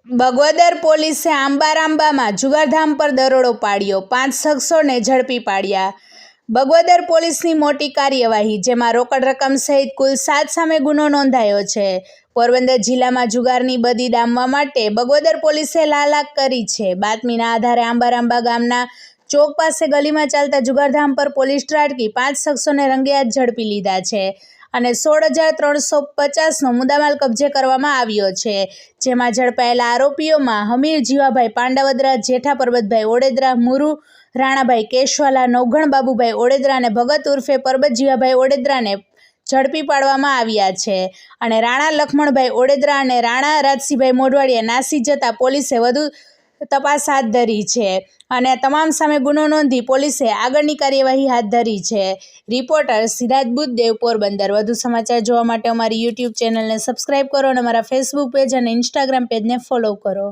બગોદર પોલીસે આંબારાંબામાં જુગારધામ પર દરોડો પાડ્યો, 5 શખ્સોને ઝડપી પાડ્યા। બગોદર પોલીસની મોટી કાર્યવાહી, જેમાં રોકડ રકમ સહિત કુલ 7 સામે ગુનો નોંધાયો છે। પોરબંદર જિલ્લામાં જુગારની બદી ડામવા માટે બગોદર પોલીસે લાલાક કરી છે। બાતમીના આધારે આંબારાંબા ગામના ચોક પાસે ગલીમાં ચાલતા જુગારધામ પર પોલીસ ત્રાટકી 5 શખ્સોને રંગેહાથ ઝડપી લીધા છે અને 16,350નો મુદ્દામાલ કબજે કરવામાં આવ્યો છે। જેમાં ઝડપાયેલા આરોપીઓમાં હમીર જીવાભાઈ પાંડાવદરા, જેઠા પરબતભાઈ ઓડેદરા, મુરુ રાણાભાઈ કેશવાલા, નવઘણ બાબુભાઈ ઓડેદરા અને ભગત ઉર્ફે પરબત જીવાભાઈ ઓડેદરાને ઝડપી પાડવામાં આવ્યા છે અને રાણા લખમણભાઈ ઓડેદરા અને રાણા રાજસિંહભાઈ મોઢવાડિયા નાસી જતા પોલીસે વધુ તપાસ હાથ ધરી છે અને તમામ સામે ગુનો નોંધી પોલીસે આગળની કાર્યવાહી હાથ ધરી છે। રિપોર્ટર સિદ્ધાર્થ બુદ્ધદેવ, પોરબંદર। વધુ સમાચાર જોવા માટે અમારી યુટ્યુબ ચેનલને સબસ્ક્રાઇબ કરો અને અમારા ફેસબુક પેજ અને ઇન્સ્ટાગ્રામ પેજને ફોલો કરો।